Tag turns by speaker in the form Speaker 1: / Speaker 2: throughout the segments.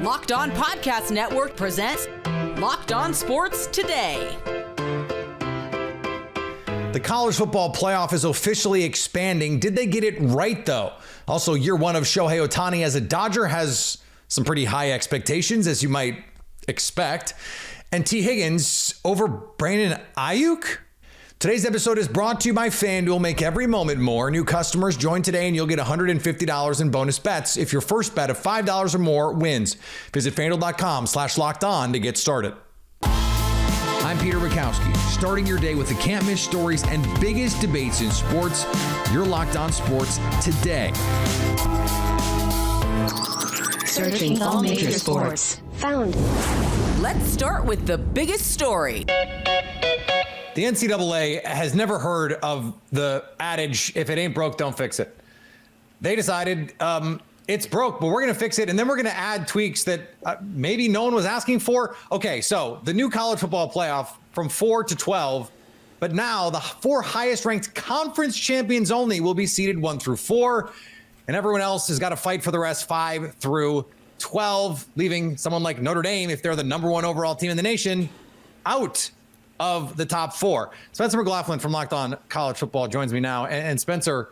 Speaker 1: Locked On Podcast Network presents Locked On Sports Today.
Speaker 2: The college football playoff is officially expanding. Did they get it right, though? Also, year one of Shohei Ohtani as a Dodger has some pretty high expectations, as you might expect. And T. Higgins over Brandon Ayuk? Today's episode is brought to you by FanDuel. Make every moment more. New customers join today and you'll get $150 in bonus bets if your first bet of $5 or more wins. Visit FanDuel.com/lockedon to get started. I'm Peter Bukowski, starting your day with the can't-miss stories and biggest debates in sports. You're Locked On Sports Today.
Speaker 3: Searching all major sports. Found.
Speaker 1: Let's start with the biggest story.
Speaker 2: The NCAA has never heard of the adage, if it ain't broke, don't fix it. They decided it's broke, but we're going to fix it, and then we're going to add tweaks that maybe no one was asking for. Okay, so the new college football playoff from 4 to 12, but now the 4 highest-ranked conference champions only will be seeded 1 through 4, and everyone else has got to fight for the rest 5 through 12, leaving someone like Notre Dame, if they're the number 1 overall team in the nation, out of the top 4. Spencer McLaughlin from Locked On College Football joins me now. And Spencer,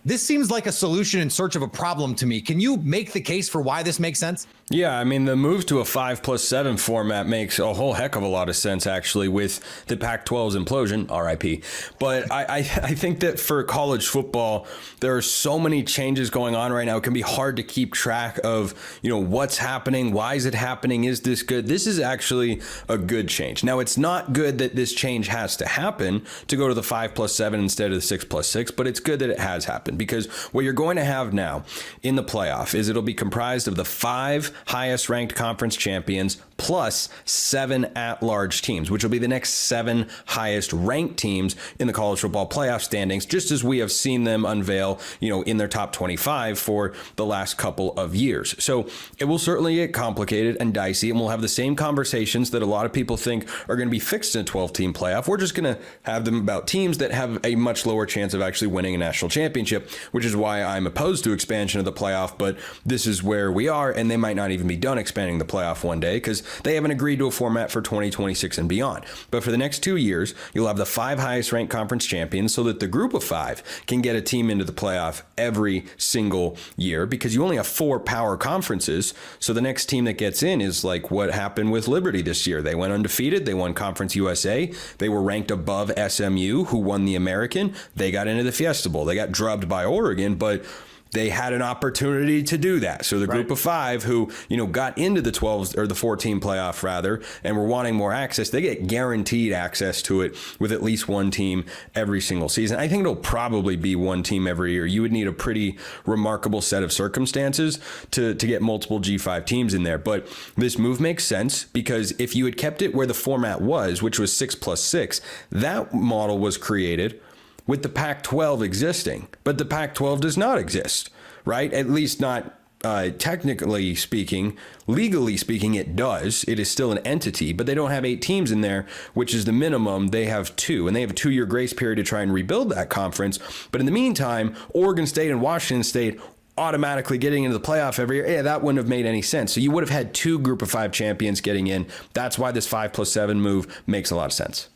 Speaker 2: this seems like a solution in search of a problem to me. Can you make the case for why this makes sense?
Speaker 4: Yeah, I mean, the move to a 5+7 format makes a whole heck of a lot of sense, actually, with the Pac-12's implosion, RIP. But I think that for college football, there are so many changes going on right now. It can be hard to keep track of, what's happening. Why is it happening? Is this good? This is actually a good change. Now, it's not good that this change has to happen to go to the 5+7 instead of the 6+6, but it's good that it has happened, because what you're going to have now in the playoff is it'll be comprised of the 5 highest ranked conference champions plus 7 at-large teams, which will be the next 7 highest ranked teams in the college football playoff standings, just as we have seen them unveil, in their top 25 for the last couple of years. So it will certainly get complicated and dicey, and we'll have the same conversations that a lot of people think are going to be fixed in a 12-team playoff. We're just going to have them about teams that have a much lower chance of actually winning a national championship, which is why I'm opposed to expansion of the playoff, but this is where we are, and they might not even be done expanding the playoff one day because they haven't agreed to a format for 2026 and beyond. But for the next 2 years, you'll have the 5 highest ranked conference champions so that the group of 5 can get a team into the playoff every single year, because you only have 4 power conferences. So the next team that gets in is like what happened with Liberty this year. They went undefeated. They won Conference USA. They were ranked above SMU, who won the American. They got into the Fiesta Bowl. They got drubbed by Oregon, but they had an opportunity to do that. So the group of 5 who, got into the 12 or the 14 playoff rather, and were wanting more access, they get guaranteed access to it with at least one team every single season. I think it'll probably be one team every year. You would need a pretty remarkable set of circumstances to get multiple G5 teams in there. But this move makes sense because if you had kept it where the format was, which was 6+6, that model was created with the Pac-12 existing, but the Pac-12 does not exist, right? At least not technically speaking. Legally speaking, it does. It is still an entity, but they don't have 8 teams in there, which is the minimum. They have 2, and they have a 2-year grace period to try and rebuild that conference. But in the meantime, Oregon State and Washington State automatically getting into the playoff every year, that wouldn't have made any sense. So you would have had 2 group of 5 champions getting in. That's why this 5+7 move makes a lot of sense.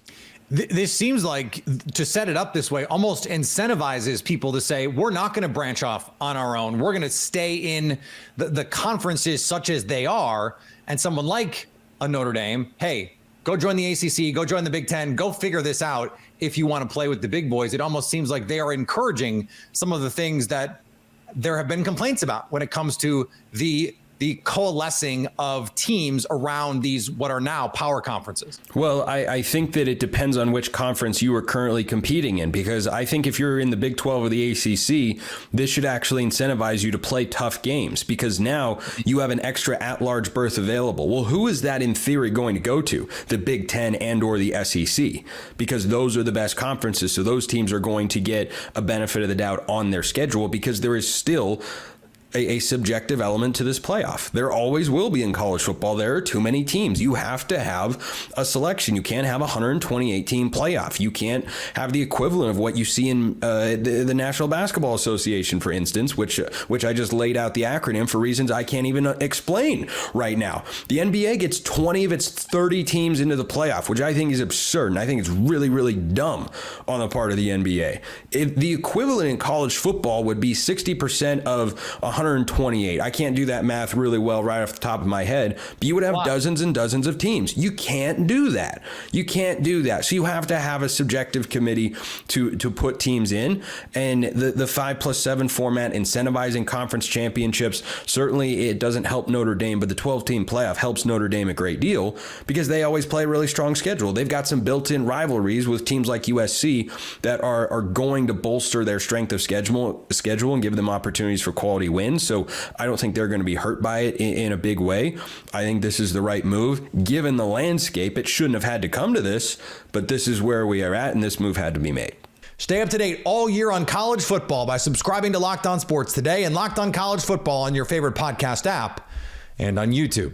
Speaker 2: This seems like, to set it up this way, almost incentivizes people to say, we're not going to branch off on our own. We're going to stay in the conferences such as they are. And someone like a Notre Dame, hey, go join the ACC, go join the Big Ten, go figure this out if you want to play with the big boys. It almost seems like they are encouraging some of the things that there have been complaints about when it comes to the coalescing of teams around these what are now power conferences?
Speaker 4: Well, I think that it depends on which conference you are currently competing in, because I think if you're in the Big 12 or the ACC, this should actually incentivize you to play tough games, because now you have an extra at-large berth available. Well, who is that in theory going to go to? The Big 10 and or the SEC, because those are the best conferences. So those teams are going to get a benefit of the doubt on their schedule, because there is still a subjective element to this playoff. There always will be in college football. There are too many teams. You have to have a selection. You can't have a 128 team playoff. You can't have the equivalent of what you see in the National Basketball Association, for instance, which I just laid out the acronym for reasons I can't even explain right now. The NBA gets 20 of its 30 teams into the playoff, which I think is absurd, and I think it's really, really dumb on the part of the NBA. The equivalent in college football would be 60% of 128. I can't do that math really well right off the top of my head, but you would have dozens and dozens of teams. You can't do that. You can't do that. So you have to have a subjective committee to put teams in. And the 5+7 format, incentivizing conference championships, certainly it doesn't help Notre Dame, but the 12-team playoff helps Notre Dame a great deal because they always play a really strong schedule. They've got some built-in rivalries with teams like USC that are going to bolster their strength of schedule and give them opportunities for quality wins. So I don't think they're going to be hurt by it in a big way. I think this is the right move. Given the landscape, it shouldn't have had to come to this, but this is where we are at, and this move had to be made.
Speaker 2: Stay up to date all year on college football by subscribing to Locked On Sports Today and Locked On College Football on your favorite podcast app and on YouTube.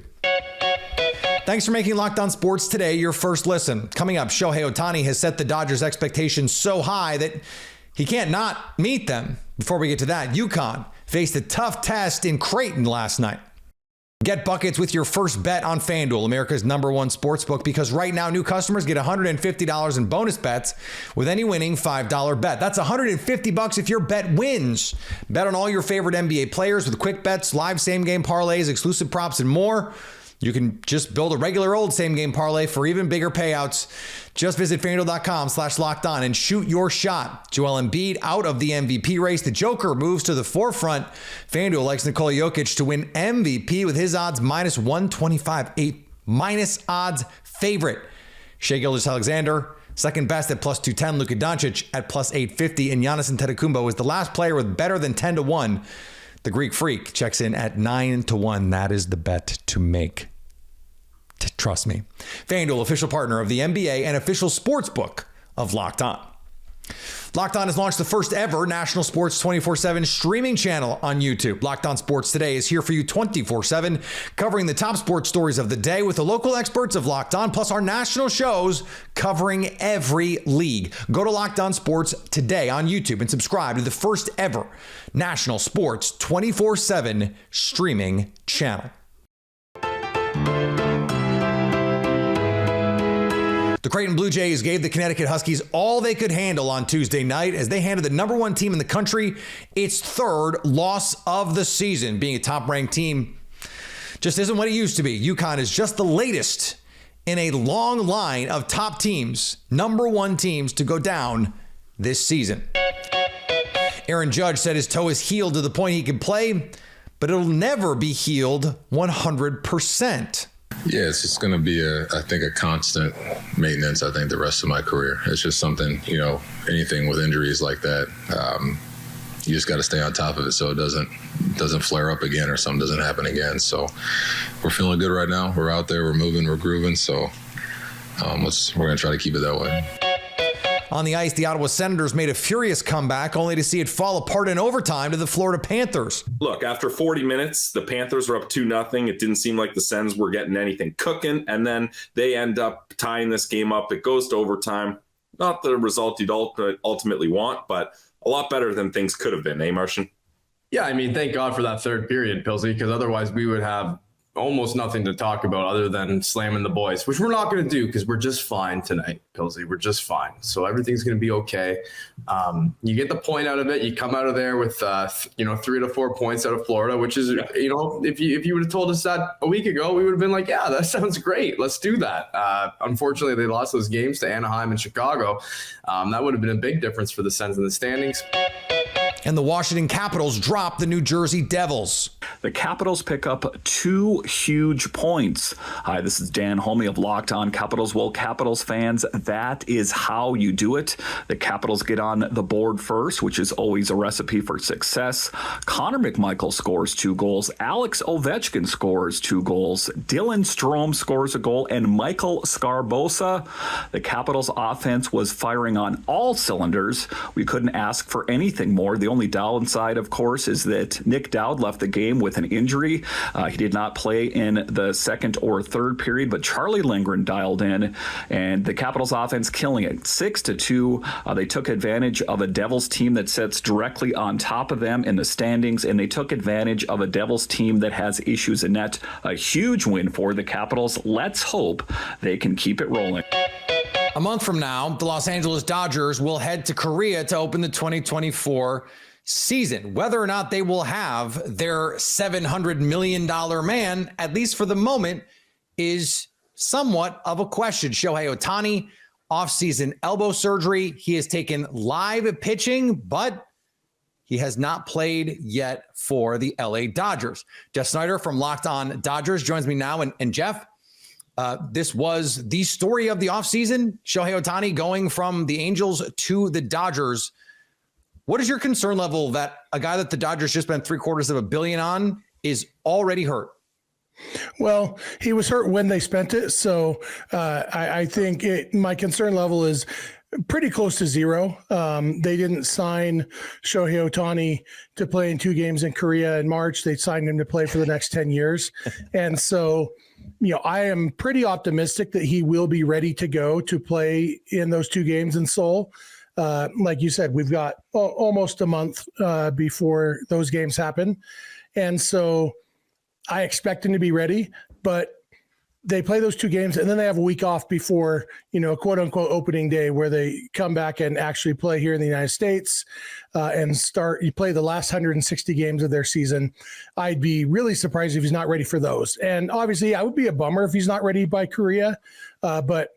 Speaker 2: Thanks for making Locked On Sports Today your first listen. Coming up, Shohei Ohtani has set the Dodgers' expectations so high that he can't not meet them. Before we get to that, UConn faced a tough test in Creighton last night. Get buckets with your first bet on FanDuel, America's #1 sportsbook, because right now new customers get $150 in bonus bets with any winning $5 bet. That's $150 if your bet wins. Bet on all your favorite NBA players with quick bets, live same-game parlays, exclusive props, and more. You can just build a regular old same-game parlay for even bigger payouts. Just visit FanDuel.com/lockedon and shoot your shot. Joel Embiid out of the MVP race. The Joker moves to the forefront. FanDuel likes Nikola Jokic to win MVP with his odds -125, a minus odds favorite. Shai Gilgeous-Alexander, second best at +210. Luka Doncic at +850. And Giannis Antetokounmpo is the last player with better than 10-1. The Greek Freak checks in at 9-1. That is the bet to make. Trust me. FanDuel, official partner of the NBA and official sportsbook of Locked On. Locked On has launched the first ever national sports 24/7 streaming channel on YouTube. Locked On Sports Today is here for you 24/7, covering the top sports stories of the day with the local experts of Locked On, plus our national shows covering every league. Go to Locked On Sports Today on YouTube and subscribe to the first ever national sports 24/7 streaming channel. The Creighton Blue Jays gave the Connecticut Huskies all they could handle on Tuesday night as they handed the #1 team in the country its third loss of the season. Being a top-ranked team just isn't what it used to be. UConn is just the latest in a long line of top teams, #1 teams to go down this season. Aaron Judge said his toe is healed to the point he can play, but it'll never be healed 100%.
Speaker 5: Yeah, it's just going to be I think a constant maintenance, I think, the rest of my career. It's just something, anything with injuries like that, you just got to stay on top of it so it doesn't flare up again or something doesn't happen again. So we're feeling good right now. We're out there, we're moving, we're grooving. So we're going to try to keep it that way.
Speaker 2: On the ice, the Ottawa Senators made a furious comeback, only to see it fall apart in overtime to the Florida Panthers.
Speaker 6: Look, after 40 minutes, the Panthers were up 2-0. It didn't seem like the Sens were getting anything cooking, and then they end up tying this game up. It goes to overtime. Not the result you'd ultimately want, but a lot better than things could have been, Martian?
Speaker 7: Yeah, I mean, thank God for that third period, Pilsy, because otherwise we would have almost nothing to talk about other than slamming the boys, which we're not going to do because we're just fine tonight, Pilsy. We're just fine. So everything's going to be okay. You get the point out of it. You come out of there with, 3 to 4 points out of Florida, which is, if you would have told us that a week ago, we would have been like, yeah, that sounds great. Let's do that. Unfortunately, they lost those games to Anaheim and Chicago. That would have been a big difference for the Sens in the standings.
Speaker 2: And the Washington Capitals drop the New Jersey Devils.
Speaker 8: The Capitals pick up 2 huge points. Hi, this is Dan Homey of Locked On Capitals. Well, Capitals fans, that is how you do it. The Capitals get on the board first, which is always a recipe for success. Connor McMichael scores 2 goals. Alex Ovechkin scores 2 goals. Dylan Strome scores a goal. And Michael Scarbosa. The Capitals offense was firing on all cylinders. We couldn't ask for anything more. The only only downside, of course, is that Nick Dowd left the game with an injury. He did not play in the second or third period, but Charlie Lindgren dialed in, and the Capitals offense killing it 6-2. They took advantage of a Devils team that sits directly on top of them in the standings, and they took advantage of a Devils team that has issues in net. A huge win for the Capitals. Let's hope they can keep it rolling.
Speaker 2: A month from now, the Los Angeles Dodgers will head to Korea to open the 2024 season. Whether or not they will have their $700 million man, at least for the moment, is somewhat of a question. Shohei Ohtani, offseason elbow surgery. He has taken live pitching, but he has not played yet for the LA Dodgers. Jeff Snyder from Locked On Dodgers joins me now. And Jeff, this was the story of the offseason. Shohei Ohtani going from the Angels to the Dodgers. What is your concern level that a guy that the Dodgers just spent $750 million on is already hurt?
Speaker 9: Well, he was hurt when they spent it. So I think my concern level is pretty close to zero. They didn't sign Shohei Ohtani to play in 2 games in Korea in March. They signed him to play for the next 10 years. And so, I am pretty optimistic that he will be ready to go to play in those 2 games in Seoul. Like you said, we've got almost a month before those games happen. And so I expect him to be ready, but they play those 2 games and then they have a week off before, quote unquote opening day, where they come back and actually play here in the United States and play the last 160 games of their season. I'd be really surprised if he's not ready for those. And obviously I would be a bummer if he's not ready by Korea, but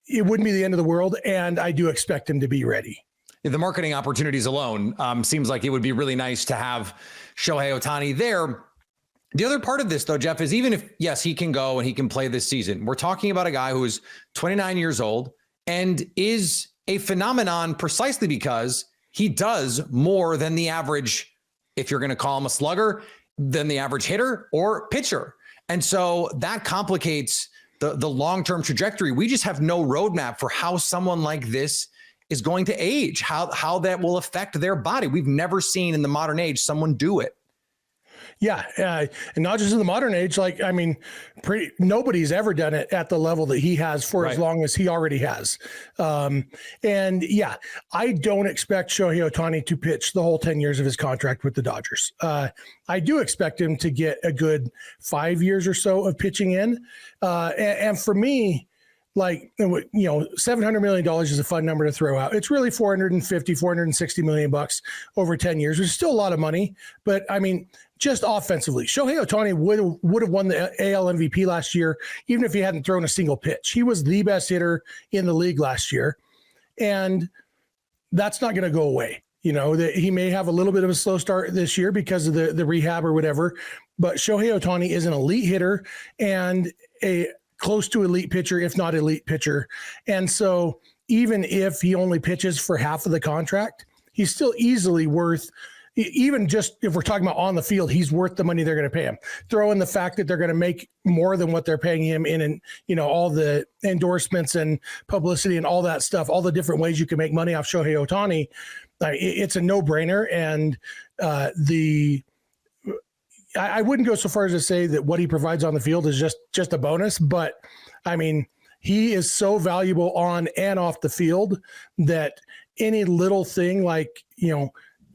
Speaker 9: it wouldn't be the end of the world. And I do expect him to be ready.
Speaker 2: The marketing opportunities alone seems like it would be really nice to have Shohei Ohtani there. The other part of this, though, Jeff, is even if, yes, he can go and he can play this season, we're talking about a guy who is 29 years old and is a phenomenon precisely because he does more than the average, if you're going to call him a slugger, than the average hitter or pitcher. And so that complicates the long-term trajectory. We just have no roadmap for how someone like this is going to age, how that will affect their body. We've never seen in the modern age someone do it.
Speaker 9: Yeah. And not just in the modern age, nobody's ever done it at the level that he has for as long as he already has. And yeah, I don't expect Shohei Ohtani to pitch the whole 10 years of his contract with the Dodgers. I do expect him to get a good 5 years or so of pitching in. And for me, $700 million is a fun number to throw out. It's really $460 million bucks over 10 years, which is still a lot of money. But I mean, just offensively, Shohei Ohtani would have won the AL MVP last year, even if he hadn't thrown a single pitch. He was the best hitter in the league last year. And that's not going to go away. He may have a little bit of a slow start this year because of the rehab or whatever, but Shohei Ohtani is an elite hitter and a close to elite pitcher, if not elite pitcher. And so even if he only pitches for half of the contract, he's still easily worth, even just if we're talking about on the field, he's worth the money they're going to pay him. Throw in the fact that they're going to make more than what they're paying him in all the endorsements and publicity and all that stuff, all the different ways you can make money off Shohei Ohtani. It's a no-brainer. And I wouldn't go so far as to say that what he provides on the field is just a bonus, but I mean, he is so valuable on and off the field that any little thing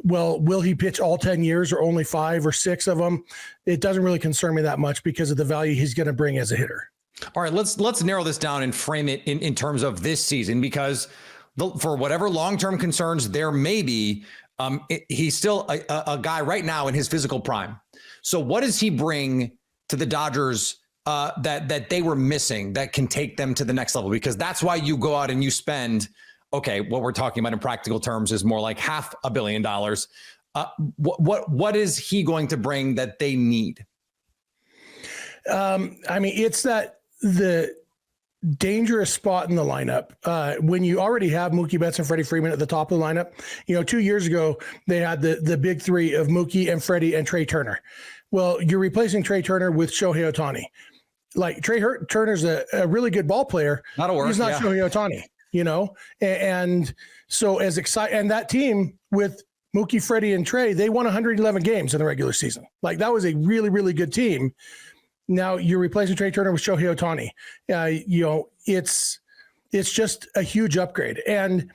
Speaker 9: will he pitch all 10 years or only 5 or 6 of them? It doesn't really concern me that much because of the value he's going to bring as a hitter.
Speaker 2: All right, let's narrow this down and frame it in terms of this season, because for whatever long-term concerns there may be, he's still a guy right now in his physical prime. So what does he bring to the Dodgers that they were missing that can take them to the next level? Because that's why you go out and you spend, what we're talking about in practical terms is more like $500 million. What is he going to bring that they need?
Speaker 9: It's that the dangerous spot in the lineup. When you already have Mookie Betts and Freddie Freeman at the top of the lineup, 2 years ago, they had the big three of Mookie and Freddie and Trey Turner. Well, you're replacing Trey Turner with Shohei Ohtani. Trey Turner's a really good ball player.
Speaker 2: That'll work.
Speaker 9: He's not Shohei Ohtani, and so as exciting, and that team with Mookie, Freddie, and Trey, they won 111 games in the regular season. Like, that was a really, really good team. Now you're replacing Trey Turner with Shohei Ohtani. It's just a huge upgrade. And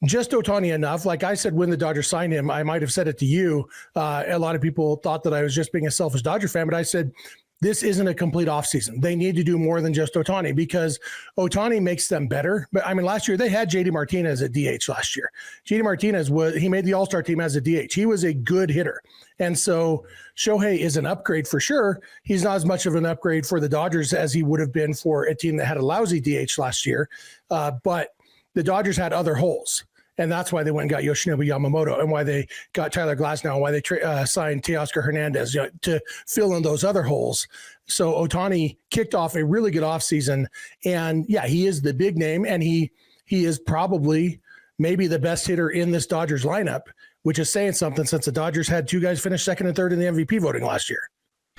Speaker 9: just Ohtani enough. Like I said, when the Dodgers signed him, I might have said it to you. A lot of people thought that I was just being a selfish Dodger fan, but I said, this isn't a complete offseason. They need to do more than just Ohtani, because Ohtani makes them better. But I mean, last year they had JD Martinez at DH last year. JD Martinez he made the All-Star team as a DH. He was a good hitter. And so Shohei is an upgrade for sure. He's not as much of an upgrade for the Dodgers as he would have been for a team that had a lousy DH last year. But the Dodgers had other holes. And that's why they went and got Yoshinobu Yamamoto, and why they got Tyler Glasnow, and why they signed Teoscar Hernandez, to fill in those other holes. So Ohtani kicked off a really good offseason. And yeah, he is the big name, and he is probably maybe the best hitter in this Dodgers lineup, which is saying something, since the Dodgers had two guys finish second and third in the MVP voting last year.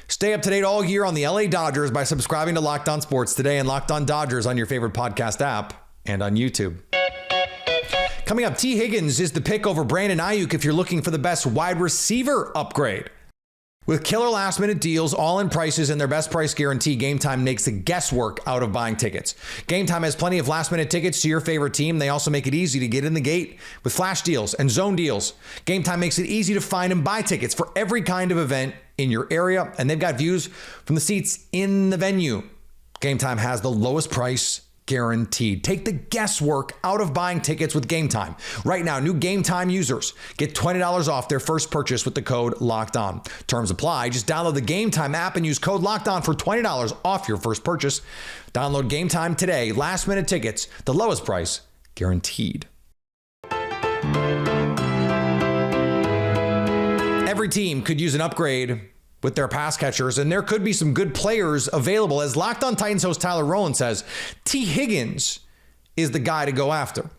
Speaker 2: Stay up to date all year on the LA Dodgers by subscribing to Locked On Sports today and Locked On Dodgers on your favorite podcast app and on YouTube. Coming up, T. Higgins is the pick over Brandon Ayuk if you're looking for the best wide receiver upgrade. With killer last-minute deals, all-in prices, and their best price guarantee, Gametime makes the guesswork out of buying tickets. Gametime has plenty of last-minute tickets to your favorite team. They also make it easy to get in the gate with flash deals and zone deals. Gametime makes it easy to find and buy tickets for every kind of event in your area, and they've got views from the seats in the venue. Gametime has the lowest price guaranteed. Take the guesswork out of buying tickets with Gametime. Right now, new Gametime users get $20 off their first purchase with the code LOCKEDON. Terms apply. Just download the Gametime app and use code LOCKEDON for $20 off your first purchase. Download Gametime today. Last minute tickets, the lowest price guaranteed. Every team could use an upgrade with their pass catchers, and there could be some good players available. As Locked On Titans host Tyler Rowland says, T. Higgins is the guy to go after.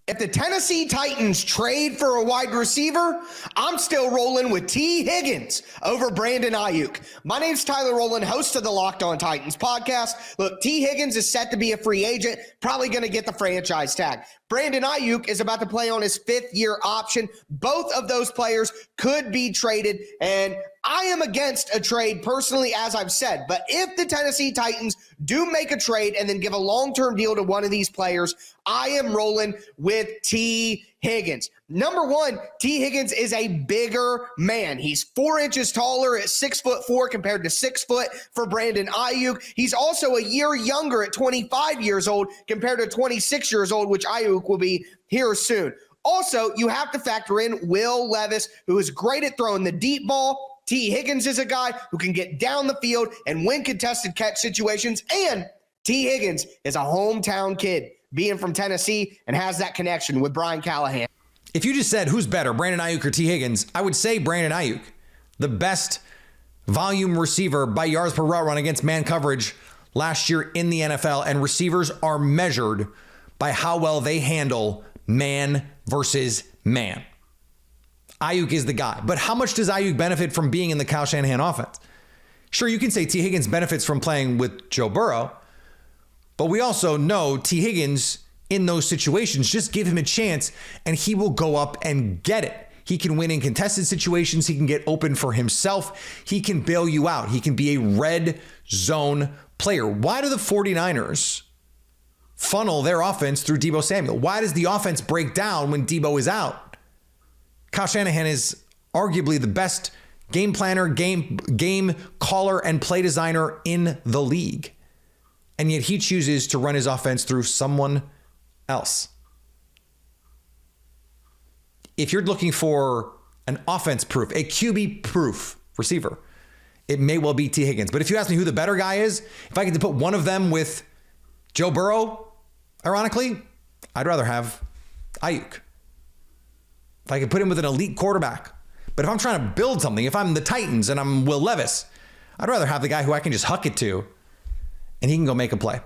Speaker 10: If the Tennessee Titans trade for a wide receiver, I'm still rolling with T. Higgins over Brandon Ayuk. My name's Tyler Rowland, host of the Locked On Titans podcast. Look, T. Higgins is set to be a free agent, probably going to get the franchise tag. Brandon Ayuk is about to play on his fifth-year option. Both of those players could be traded, and I am against a trade personally, as I've said. But if the Tennessee Titans do make a trade and then give a long-term deal to one of these players, I am rolling with T. Higgins. Number one, T. Higgins is a bigger man. He's 4 inches taller at 6'4" compared to 6 foot for Brandon Ayuk. He's also a year younger at 25 years old compared to 26 years old, which Ayuk will be here soon. Also, you have to factor in Will Levis, who is great at throwing the deep ball. T. Higgins is a guy who can get down the field and win contested catch situations. And T. Higgins is a hometown kid, being from Tennessee, and has that connection with Brian Callahan.
Speaker 2: If you just said who's better, Brandon Ayuk or T. Higgins, I would say Brandon Ayuk, the best volume receiver by yards per route run against man coverage last year in the NFL. And receivers are measured by how well they handle man versus man. Ayuk is the guy. But how much does Ayuk benefit from being in the Kyle Shanahan offense? Sure, you can say T. Higgins benefits from playing with Joe Burrow, but we also know T. Higgins in those situations, just give him a chance and he will go up and get it. He can win in contested situations. He can get open for himself. He can bail you out. He can be a red zone player. Why do the 49ers funnel their offense through Deebo Samuel? Why does the offense break down when Deebo is out? Kyle Shanahan is arguably the best game planner, game caller, and play designer in the league. And yet he chooses to run his offense through someone else. If you're looking for an offense-proof, a QB-proof receiver, it may well be T. Higgins. But if you ask me who the better guy is, if I get to put one of them with Joe Burrow, ironically, I'd rather have Ayuk. If I could put him with an elite quarterback. But if I'm trying to build something, if I'm the Titans and I'm Will Levis, I'd rather have the guy who I can just huck it to and he can go make a play.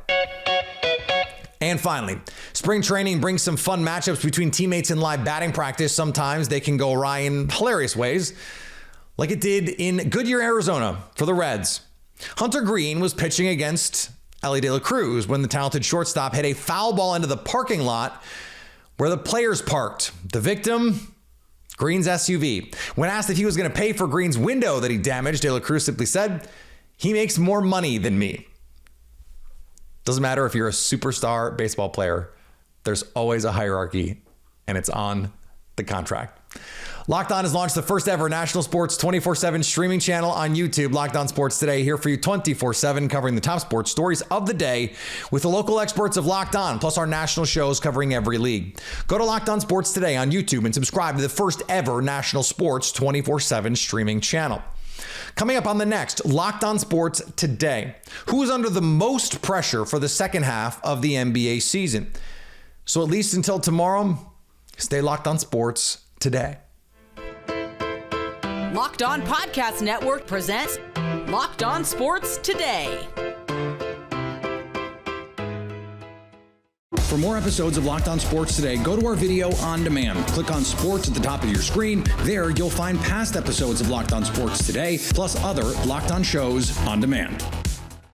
Speaker 2: And finally, spring training brings some fun matchups between teammates in live batting practice. Sometimes they can go awry in hilarious ways, like it did in Goodyear, Arizona for the Reds. Hunter Green was pitching against Ellie De La Cruz when the talented shortstop hit a foul ball into the parking lot where the players parked. The victim, Green's SUV. When asked if he was going to pay for Green's window that he damaged, De La Cruz simply said, "He makes more money than me." Doesn't matter if you're a superstar baseball player, there's always a hierarchy, and it's on the contract. Locked On has launched the first ever national sports 24/7 streaming channel on YouTube. Locked On Sports Today, here for you 24/7, covering the top sports stories of the day with the local experts of Locked On, plus our national shows covering every league. Go to Locked On Sports Today on YouTube and subscribe to the first ever national sports 24/7 streaming channel. Coming up on the next Locked On Sports Today, who is under the most pressure for the second half of the NBA season? So at least until tomorrow, stay locked on sports today.
Speaker 1: Locked On Podcast Network presents Locked On Sports Today.
Speaker 2: For more episodes of Locked On Sports Today, go to our video on demand. Click on Sports at the top of your screen. There, you'll find past episodes of Locked On Sports Today, plus other Locked On shows on demand.